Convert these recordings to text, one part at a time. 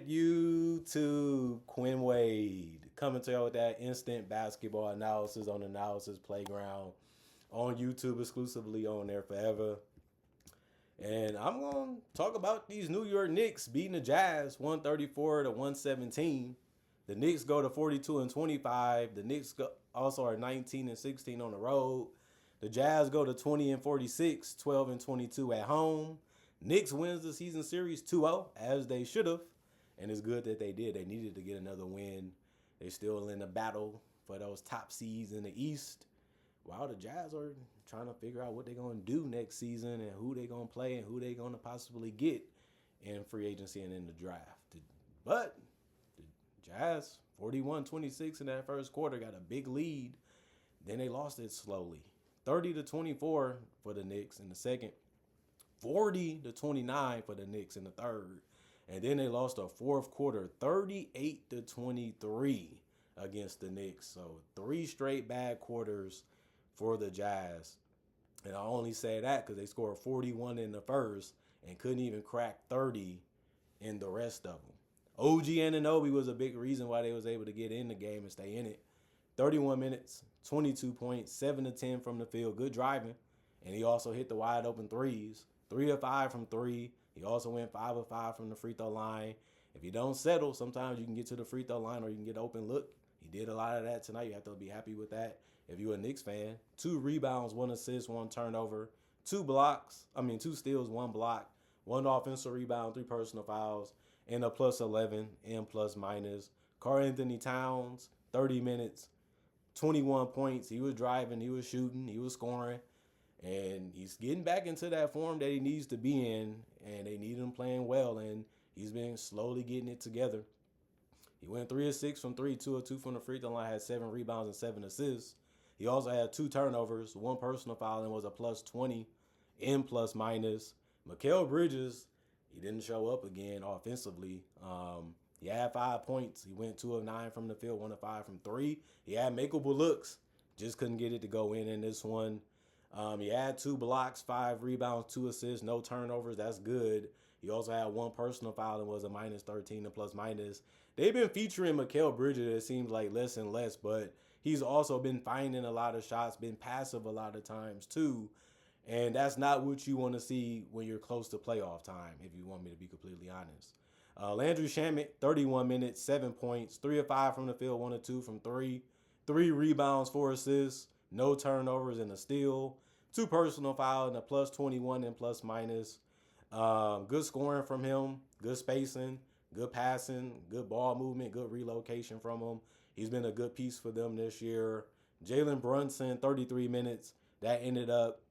good, YouTube? Quinn Wade coming to you with that instant basketball analysis on Analysis Playground on YouTube, exclusively on there forever. And I'm going to talk about these New York Knicks beating the Jazz 134 to 117. The Knicks go to 42 and 25. The Knicks also are 19 and 16 on the road. The Jazz go to 20 and 46, 12 and 22 at home. Knicks wins the season series 2-0, as they should have. And it's good that they did. They needed to get another win. They're still in the battle for those top seeds in the East. While the Jazz are trying to figure out what they're going to do next season and who they're going to play and who they're going to possibly get in free agency and in the draft. But the Jazz, 41-26 in that first quarter, got a big lead. Then they lost it slowly. 30-24 for the Knicks in the second. 40-29 for the Knicks in the third. And then they lost a fourth quarter, 38-23 against the Knicks. So 3 straight bad quarters for the Jazz. And I only say that because they scored 41 in the first and couldn't even crack 30 in the rest of them. OG Anunoby was a big reason why they was able to get in the game and stay in it. 31 minutes, 22 points, 7 to 10 from the field. Good driving. And he also hit the wide open threes. 3 of 5 from 3. He also went 5 of 5 from the free throw line. If you don't settle, sometimes you can get to the free throw line or you can get an open look. He did a lot of that tonight. You have to be happy with that if you're a Knicks fan. 2 rebounds, 1 assist, 1 turnover, 2 steals, 1 block, 1 offensive rebound, 3 personal fouls, and a plus 11 and plus minus. Karl-Anthony Towns, 30 minutes, 21 points. He was driving, he was shooting, he was scoring. And he's getting back into that form that he needs to be in, and they need him playing well, and he's been slowly getting it together. He went 3 of 6 from 3, 2 of 2 from the free throw line, had 7 rebounds and 7 assists. He also had 2 turnovers, 1 personal foul, and was a plus 20 in plus minus. Mikal Bridges, he didn't show up again offensively. He had 5 points. He went 2 of 9 from the field, 1 of 5 from 3. He had makeable looks, just couldn't get it to go in this one. He had 2 blocks, 5 rebounds, 2 assists, no turnovers. That's good. He also had 1 personal foul and was a minus 13 and plus minus. They've been featuring Mikal Bridges, it seems like, less and less, but he's also been finding a lot of shots, been passive a lot of times too. And that's not what you want to see when you're close to playoff time, if you want me to be completely honest. Landry Shamet, 31 minutes, 7 points, 3 of 5 from the field, 1 of 2 from 3. 3 rebounds, 4 assists, no turnovers and a steal. 2 personal fouls and a plus 21 and plus minus. Good scoring from him, good spacing, good passing, good ball movement, good relocation from him. He's been a good piece for them this year. Jalen Brunson, 33 minutes. That ended up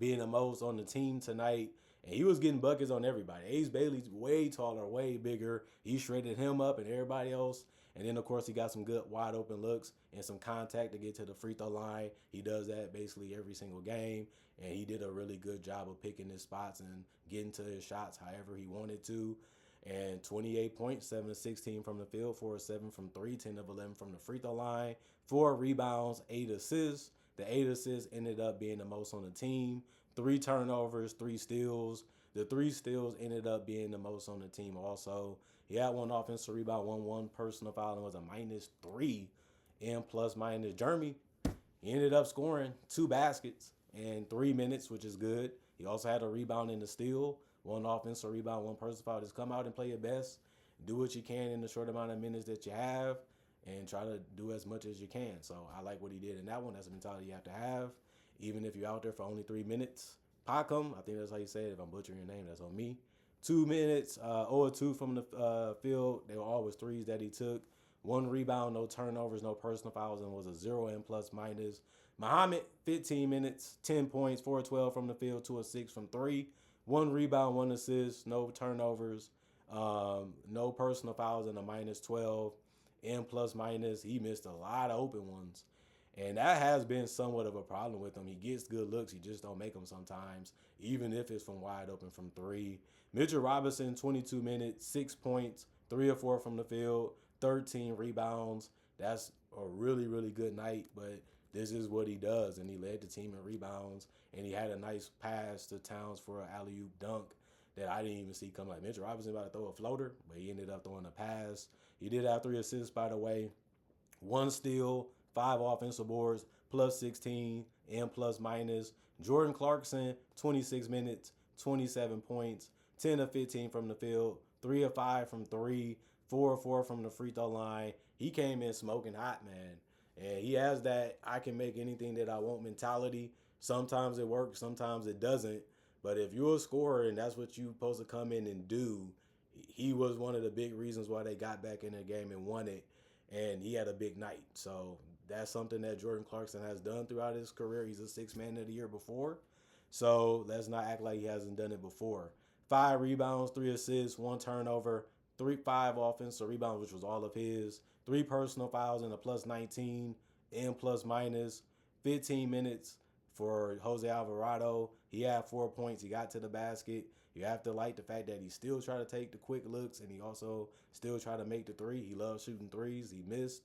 being the most on the team tonight. And he was getting buckets on everybody. Ace Bailey's way taller, way bigger. He shredded him up and everybody else. And then, of course, he got some good wide open looks and some contact to get to the free throw line. He does that basically every single game. And he did a really good job of picking his spots and getting to his shots however he wanted to. And 28 points, 7 of 16 from the field, 4 of 7 from 3, 10 of 11 from the free throw line, 4 rebounds, 8 assists. The 8 assists ended up being the most on the team. 3 turnovers, 3 steals. The 3 steals ended up being the most on the team also. He had 1 offensive rebound, 1 personal foul, and was a minus 3 in plus minus. Jeremy, he ended up scoring 2 baskets in 3 minutes, which is good. He also had a rebound and a steal, 1 offensive rebound, 1 personal foul. Just come out and play your best. Do what you can in the short amount of minutes that you have and try to do as much as you can. So I like what he did in that one. That's a mentality you have to have, even if you're out there for only 3 minutes. Pacom, I think that's how you say it. If I'm butchering your name, that's on me. 2 minutes, 0-2 from the field. They were always threes that he took. 1 rebound, no turnovers, no personal fouls, and was a 0 in plus minus. Muhammad, 15 minutes, 10 points, 4-12 from the field, 2 of 6 from 3. 1 rebound, 1 assist, no turnovers, no personal fouls, and a minus 12 in plus minus. He missed a lot of open ones. And that has been somewhat of a problem with him. He gets good looks. He just don't make them sometimes, even if it's from wide open from 3. Mitchell Robinson, 22 minutes, 6 points, 3 or 4 from the field, 13 rebounds. That's a really, really good night, but this is what he does. And he led the team in rebounds, and he had a nice pass to Towns for an alley-oop dunk that I didn't even see come. Like Mitchell Robinson about to throw a floater, but he ended up throwing a pass. He did have 3 assists, by the way. 1 steal, 5 offensive boards, plus 16 and plus minus. Jordan Clarkson, 26 minutes, 27 points, 10 of 15 from the field, 3 of 5 from three, 4 of 4 from the free throw line. He came in smoking hot, man. And he has that I can make anything that I want mentality. Sometimes it works, sometimes it doesn't. But if you're a scorer and that's what you're supposed to come in and do, he was one of the big reasons why they got back in the game and won it. And he had a big night. So that's something that Jordan Clarkson has done throughout his career. He's a sixth man of the year before. So let's not act like he hasn't done it before. 5 rebounds, 3 assists, 1 turnover, 5 offensive rebounds, which was all of his. 3 personal fouls and a plus 19 and plus minus. 15 minutes for Jose Alvarado. He had 4 points. He got to the basket. You have to like the fact that he still try to take the quick looks and he also still try to make the three. He loves shooting threes. He missed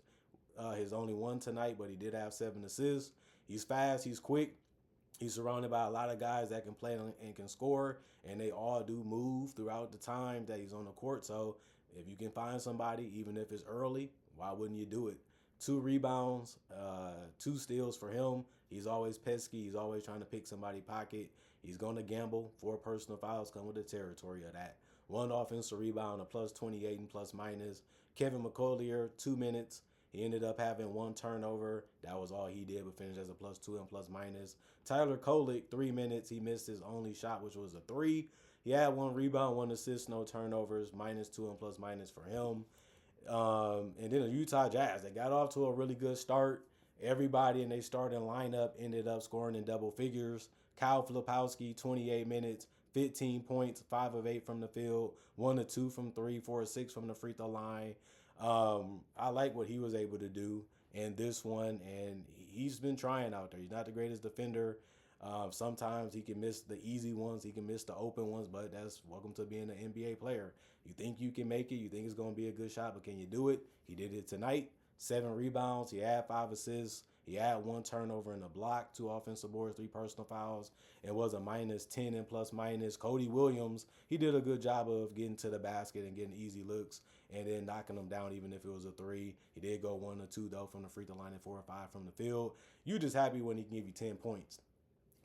his only one tonight, but he did have 7 assists. He's fast. He's quick. He's surrounded by a lot of guys that can play and can score, and they all do move throughout the time that he's on the court. So if you can find somebody, even if it's early, why wouldn't you do it? 2 rebounds, 2 steals for him. He's always pesky. He's always trying to pick somebody's pocket. He's going to gamble. 4 personal fouls come with the territory of that. 1 offensive rebound, a plus 28 and plus minus. Kevin McCollier, 2 minutes. He ended up having 1 turnover. That was all he did, but finished as a plus 2 and plus minus. Tyler Kolek, 3 minutes. He missed his only shot, which was a 3. He had 1 rebound, 1 assist, no turnovers, -2 and plus minus for him. And then the Utah Jazz, they got off to a really good start. Everybody in their starting lineup ended up scoring in double figures. Kyle Filipowski, 28 minutes, 15 points, 5 of 8 from the field, 1 of 2 from three, 4 of 6 from the free throw line. I like what he was able to do in this one, and he's been trying out there. He's not the greatest defender. Sometimes he can miss the easy ones, he can miss the open ones, but that's welcome to being an NBA player. You think you can make it, you think it's going to be a good shot, but can you do it? He did it tonight. 7 rebounds, he had 5 assists, he had 1 turnover in a block, 2 offensive boards, 3 personal fouls, and was a -10 and plus minus. Cody Williams, he did a good job of getting to the basket and getting easy looks and then knocking them down even if it was a 3. He did go 1 or 2 though from the free throw line and 4 or 5 from the field. You just happy when he can give you 10 points.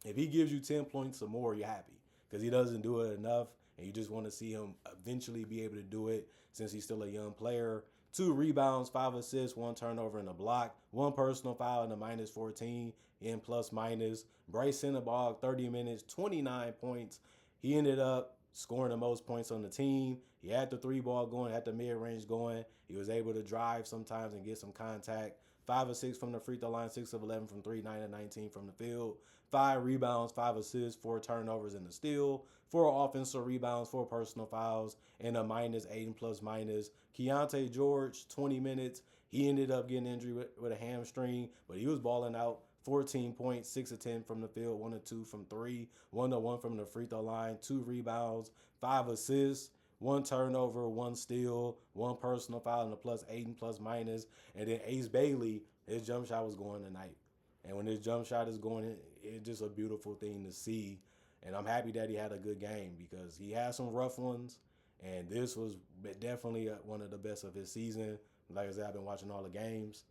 If he gives you 10 points or more, you're happy because he doesn't do it enough, and you just want to see him eventually be able to do it since he's still a young player. 2 rebounds, 5 assists, 1 turnover in a block, 1 personal foul in a -14 in plus minus. Bryce Cinnabog, 30 minutes, 29 points. He ended up scoring the most points on the team. He had the 3 ball going, had the mid-range going. He was able to drive sometimes and get some contact. 5 of 6 from the free throw line, 6 of 11 from 3, 9 of 19 from the field. 5 rebounds, 5 assists, 4 turnovers in the steal, 4 offensive rebounds, 4 personal fouls, and a -8 and plus minus. Keontae George, 20 minutes. He ended up getting injured with a hamstring, but he was balling out. 14 points, 6 of 10 from the field, 1 of 2 from 3, 1 of 1 from the free throw line, 2 rebounds, 5 assists, 1 turnover, 1 steal, 1 personal foul, and a +8 and plus minus. And then Ace Bailey, his jump shot was going tonight. And when his jump shot is going, it's just a beautiful thing to see. And I'm happy that he had a good game because he had some rough ones. And this was definitely one of the best of his season. Like I said, I've been watching all the games.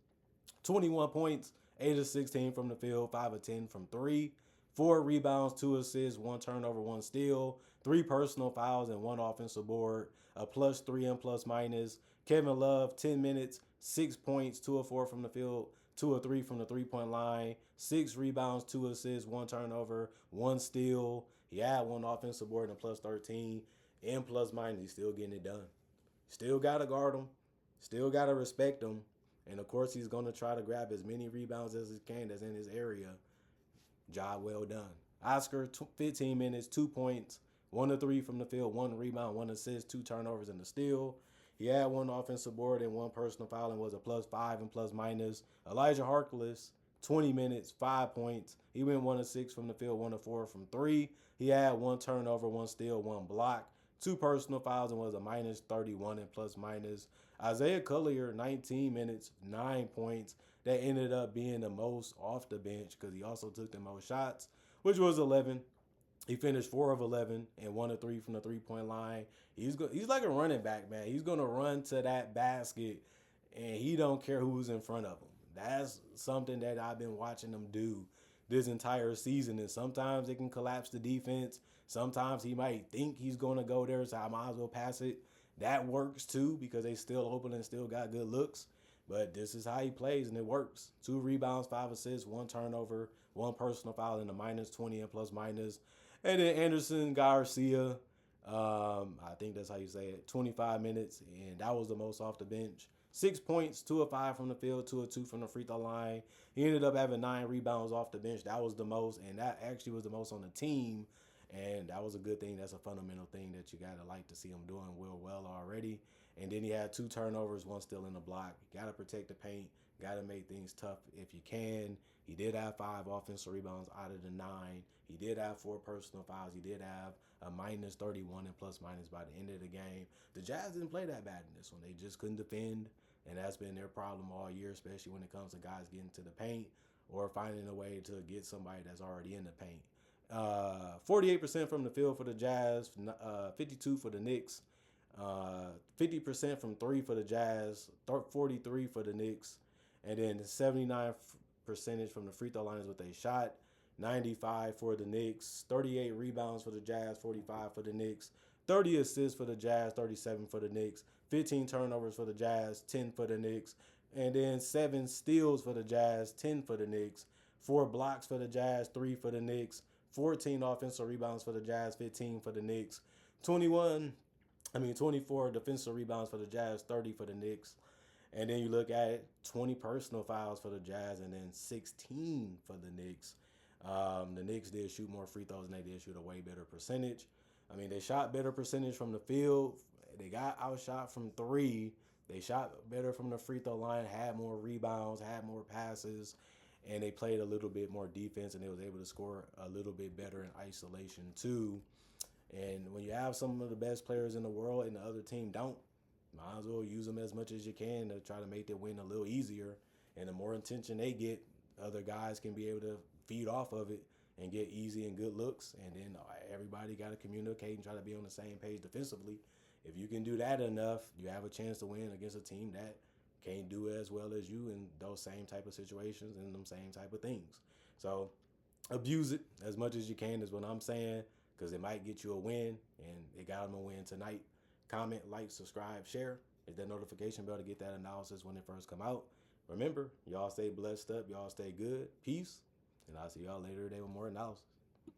21 points, 8 of 16 from the field, 5 of 10 from 3. 4 rebounds, 2 assists, 1 turnover, 1 steal, 3 personal fouls, and 1 offensive board, a +3 and plus minus. Kevin Love, 10 minutes, 6 points, 2 of 4 from the field, 2 of 3 from the three-point line, 6 rebounds, 2 assists, 1 turnover, 1 steal. He had 1 offensive board and a +13 and plus minus. He's still getting it done. Still got to guard him. Still got to respect him. And, of course, he's going to try to grab as many rebounds as he can that's in his area. Job well done. Oscar, 15 minutes, 2 points, 1 of 3 from the field, 1 rebound, 1 assist, 2 turnovers, and a steal. He had 1 offensive board and 1 personal foul and was a +5 and plus minus. Elijah Harkless, 20 minutes, 5 points. He went 1 of 6 from the field, 1 of 4 from 3. He had 1 turnover, 1 steal, 1 block, 2 personal fouls, and was a -31 and plus minus. Isaiah Collier, 19 minutes, 9 points. That ended up being the most off the bench because he also took the most shots, which was 11. He finished 4 of 11 and 1 of 3 from the 3 point line. He's like a running back, man. He's gonna run to that basket, and he don't care who's in front of him. That's something that I've been watching him do this entire season. And sometimes it can collapse the defense. Sometimes he might think he's gonna go there, so I might as well pass it. That works too because they still open and still got good looks. But this is how he plays, and it works. 2 rebounds, 5 assists, 1 turnover, 1 personal foul, and a -20 and plus minus. And then Anderson Garcia, I think that's how you say it, 25 minutes, and that was the most off the bench. 6 points, 2 of 5 from the field, 2 of 2 from the free throw line. He ended up having 9 rebounds off the bench. That was the most, and that actually was the most on the team. And that was a good thing. That's a fundamental thing that you gotta like to see him doing well already. And then he had 2 turnovers, 1 still in the block. You gotta protect the paint. Gotta make things tough if you can. He did have 5 offensive rebounds out of the 9. He did have 4 personal fouls. He did have a -31 and plus minus by the end of the game. The Jazz didn't play that bad in this one. They just couldn't defend, and that's been their problem all year, especially when it comes to guys getting to the paint or finding a way to get somebody that's already in the paint. 48% from the field for the Jazz, 52 for the Knicks, 50% from three for the Jazz, 43 for the Knicks, and then 79 percentage from the free throw line is what they shot. 95 for the Knicks, 38 rebounds for the Jazz, 45 for the Knicks, 30 assists for the Jazz, 37 for the Knicks, 15 turnovers for the Jazz, 10 for the Knicks, and then 7 steals for the Jazz, 10 for the Knicks, 4 blocks for the Jazz, 3 for the Knicks, 14 offensive rebounds for the Jazz, 15 for the Knicks, 24 defensive rebounds for the Jazz, 30 for the Knicks. And then you look at it, 20 personal fouls for the Jazz and then 16 for the Knicks. The Knicks did shoot more free throws and they did shoot a way better percentage. I mean, they shot better percentage from the field. They got outshot from 3. They shot better from the free throw line, had more rebounds, had more passes, and they played a little bit more defense, and they was able to score a little bit better in isolation too. And when you have some of the best players in the world and the other team don't, might as well use them as much as you can to try to make the win a little easier. And the more attention they get, other guys can be able to feed off of it and get easy and good looks. And then everybody got to communicate and try to be on the same page defensively. If you can do that enough, you have a chance to win against a team that can't do as well as you in those same type of situations and them same type of things. So abuse it as much as you can is what I'm saying, because it might get you a win, and it got them a win tonight. Comment, like, subscribe, share. Hit that notification bell to get that analysis when it first come out. Remember, y'all stay blessed up. Y'all stay good. Peace. And I'll see y'all later today with more analysis.